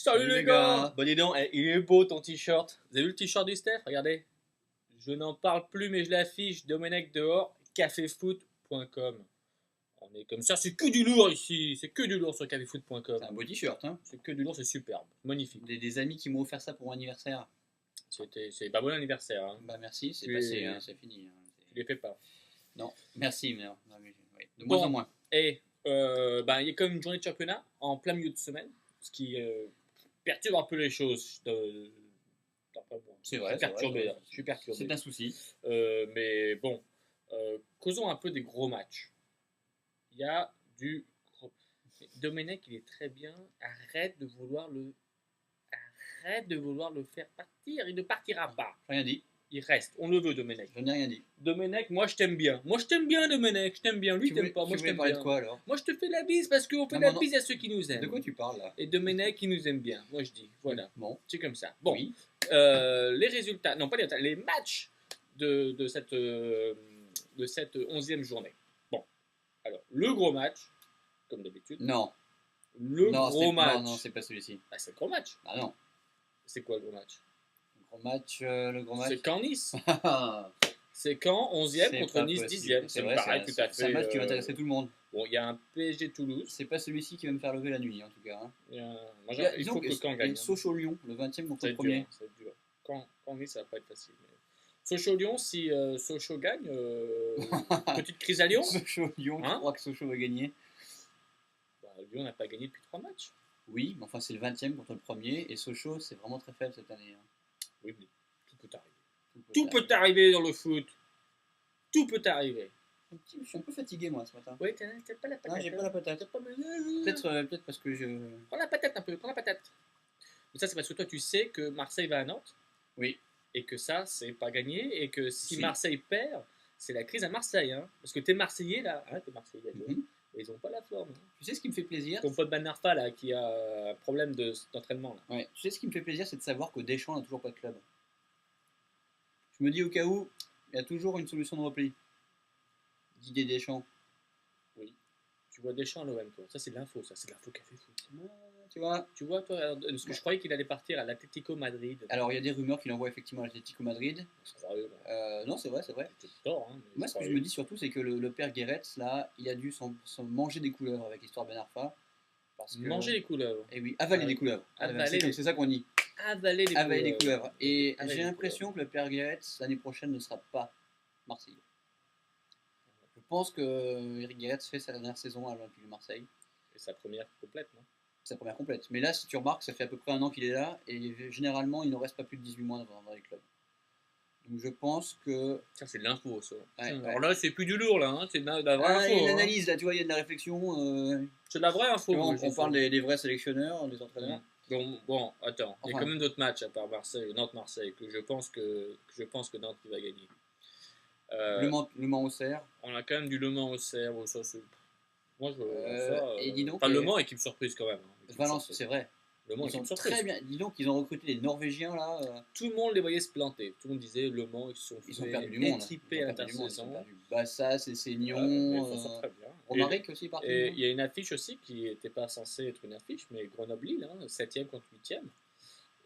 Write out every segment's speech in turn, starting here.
Salut les gars. Bon dis donc, il est beau ton t-shirt. Vous avez vu le t-shirt du Steph? Regardez. Je n'en parle plus mais je l'affiche. Domenech dehors, cafefoot.com. On est comme ça, c'est que du lourd ici. C'est que du lourd sur cafefoot.com. C'est un beau t-shirt, hein. C'est que du lourd, c'est superbe. Magnifique. Des amis qui m'ont offert ça pour mon anniversaire. C'est pas bon anniversaire. Hein. Bah merci, c'est Tu passé, es- hein, c'est fini. Hein. Tu les fais pas. Non, merci, mais, non, mais ouais, de Bon. moins en moins. Et il y a comme une journée de championnat en plein milieu de semaine. Ce qui perturbe un peu les choses. C'est vrai, Je suis perturbé. Là. Je suis perturbé. C'est un souci. Mais bon, causons un peu des gros matchs. Il y a du gros... Domenech, il est très bien. Arrête de vouloir le faire partir. Il ne partira pas. J'ai rien dit. Il reste. On le veut, Domenech. Je n'ai rien dit. Domenech, moi je t'aime bien. Moi je t'aime bien, Domenech. Je t'aime bien. Lui, Tu t'aime pas. tu Moi je voulais t'aime parler bien. de quoi alors? Moi je te fais la bise parce qu'on fait Non, la non. bise à ceux qui nous aiment. De quoi tu parles là? Et Domenech, il nous aime bien. Moi je dis. Voilà. Bon. C'est comme ça. Bon. Oui. Les résultats, non pas les résultats, les matchs de cette 11e journée. Bon, alors le gros match, comme d'habitude. Non. Le non, gros match. Non, non, c'est pas celui-ci. Bah, c'est le gros match. Ah non. C'est quoi le gros match? Le gros match. C'est Caen-Nice. Ah, C'est Caen 11e c'est contre pas Nice possible. 10e. C'est Ça me vrai, paraît tout à fait. c'est un match qui va intéresser tout le monde. Bon, il y a un PSG Toulouse. C'est pas celui-ci qui va me faire lever la nuit en tout cas. Hein. Moi, Il y a- il disons faut que Caen gagne. Hein. Sochaux-Lyon, le 20e contre Ça va le être premier. dur. Ça va être dur. Caen-Nice, ça va pas être facile. Mais... Sochaux-Lyon, si Sochaux gagne, petite crise à Lyon. Sochaux-Lyon, Hein je crois que Sochaux va gagner. Bah, Lyon n'a pas gagné depuis 3 matchs. Oui, mais enfin c'est le 20e contre le premier et Sochaux c'est vraiment très faible cette année. Hein. Oui, mais tout peut arriver. Tout peut arriver dans le foot. Tout peut arriver. Je suis un peu fatigué moi ce matin. Oui, t'as pas la patate. Non, j'ai pas la patate. T'as pas- Peut-être parce que je. Prends la patate un peu, prends la patate. Mais ça, c'est parce que toi, tu sais que Marseille va à Nantes. Oui. Et que ça, c'est pas gagné. Et que si Si. Marseille perd, c'est la crise à Marseille. Hein. Parce que t'es Marseillais là. Hein, t'es Marseillais. toi. Mhm. Et ils ont pas la forme. Hein. Tu sais ce qui me fait plaisir? Ton pote Ben Arfa là, qui a un problème d'entraînement. Là. Ouais. Tu sais ce qui me fait plaisir, c'est de savoir que Deschamps n'a toujours pas de club. Je me dis au cas où, il y a toujours une solution de repli. Didier Deschamps. Tu vois Deschamps à l'OM, toi. Ça, c'est de l'info. Ça, c'est de l'info café foot. Tu vois? Tu vois, toi, parce que je croyais qu'il allait partir à l'Atlético Madrid. Alors il y a des rumeurs qu'il envoie effectivement à l'Atlético Madrid. Je croyais, là. Non, c'est vrai, c'est vrai. J'ai tort, hein, mais Moi, ce que je me dis surtout, c'est que le père Guéret, là, il a dû s'en manger des couleuvres avec l'histoire Ben Arfa. Parce que... Manger les couleuvres. Eh oui, avaler Ah oui. des couleuvres. Avaler les- C'est ça qu'on dit. Avaler les Avaler des couleuvres. couleuvres. Et Avaler j'ai des l'impression que le père Guéret, l'année prochaine, ne sera pas Marseillais. Je pense que Eric Guéret fait sa dernière saison à l'Olympique de Marseille. Et sa première complète, non? Sa première complète. Mais là, si tu remarques, ça fait à peu près 1 an qu'il est là. Et généralement, il ne reste pas plus de 18 mois dans les clubs. Donc je pense que... Tiens, c'est de l'info, ça. Ouais, ouais. Alors là, c'est plus du lourd, là. Hein. C'est de la vraie Ah, info. il y a hein. l'analyse, là, tu vois, il y a de la réflexion. C'est de la vraie info. Tu vois, moi, on je dis parle ça. des vrais sélectionneurs, des entraîneurs. Bon, attends. Il y a Enfin. quand même d'autres matchs à part Marseille, Nantes-Marseille, que je pense que Nantes qui va gagner. Le Mans Auxerre. On a quand même du Le Mans Auxerre. Bon, ça, c'est... Moi, et dis donc, enfin, Le Mans, équipe surprise quand même. Hein. Équipe Valence, surprise. c'est vrai. Le Mans, Ils équipe sont surprise. très bien. Dis donc, ils ont recruté des Norvégiens là. Tout le monde les voyait se planter. Tout le monde disait Le Mans, Ils sont perdus du monde. étripés à l'intersaison. Bassas, Mais Cessignon, ils sont très bien. Romaric aussi est parti. Et il y a une affiche aussi qui n'était pas censée être une affiche, mais Grenoble-Lille, hein, 7e contre 8e.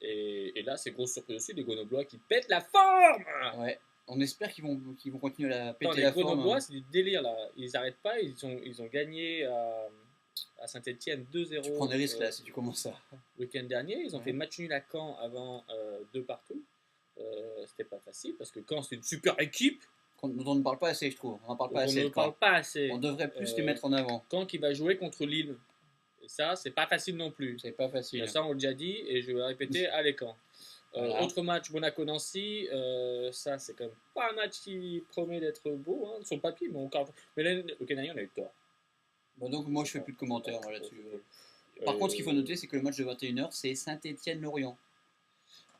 Et là, c'est grosse surprise aussi, des Grenoblois qui pètent la forme. Ouais. On espère qu'ils vont continuer à péter Non, les la forme. Grenoblois, c'est du délire là. Ils n'arrêtent pas, ils ont gagné à Saint-Etienne 2-0. Tu prends des risques là si tu commences ça. Le week-end dernier. Ils ont Ouais. fait match nul à Caen avant 2 partout. C'était pas facile parce que Caen, c'est une super équipe. Dont on ne parle pas assez, je trouve. On n'en parle pas On assez. ne de parle Caen. pas assez. On devrait plus les Euh, mettre en avant. Caen qui va jouer contre Lille. Et ça, c'est pas facile non plus. C'est pas facile. Ça, on l'a déjà dit et je vais répéter à l'écran. Voilà. Autre match, Monaco-Nancy. Ça, c'est quand même pas un match qui promet d'être beau hein, sur le papier, mais encore. Mais là, le Canadien, on a eu tort. Bon, donc moi je fais plus de commentaires moi, là-dessus. Par contre, ce qu'il faut noter, c'est que le match de 21h, c'est Saint-Étienne-Lorient.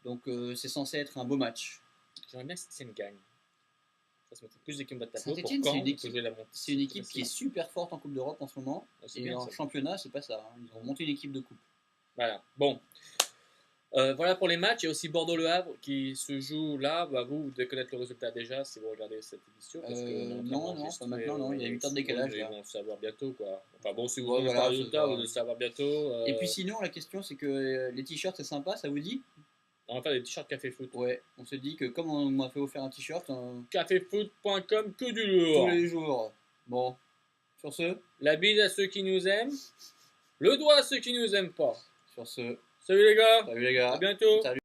Donc c'est censé être un beau match. J'aimerais bien que Saint-Etienne gagne. Ça se mettrait plus d'équipes de tableau. Saint-Étienne, pour c'est Caen, une équipe- que jouer la montée. C'est une équipe qui est super forte en Coupe d'Europe en ce moment. Ah, c'est Et bien, en ça. championnat, c'est pas ça. Hein. Ils ont monté une équipe de coupe. Voilà. Bon. Voilà pour les matchs. Il y a aussi Bordeaux-Le Havre qui se joue là. Bah, vous devez connaître le résultat déjà si vous regardez cette édition. Parce qu'on est en train Non, d'enregistrer, pas maintenant, non, il y a 8 heures de décalage mais là. ils vont le savoir bientôt, quoi. Enfin bon, si vous Ouais, n'avez pas voilà, le ça résultat, va. vous allez le savoir bientôt. Et puis sinon, la question c'est que les t-shirts c'est sympa, ça vous dit? On va faire des t-shirts Café Foot. Ouais, on se dit que comme on m'a fait offert un t-shirt Caféfoot.com, que du tous lourd. les jours. Bon, sur ce, La bise à ceux qui nous aiment. Le doigt à ceux qui nous aiment pas. sur ce, Salut les gars. salut les gars. À bientôt. Salut.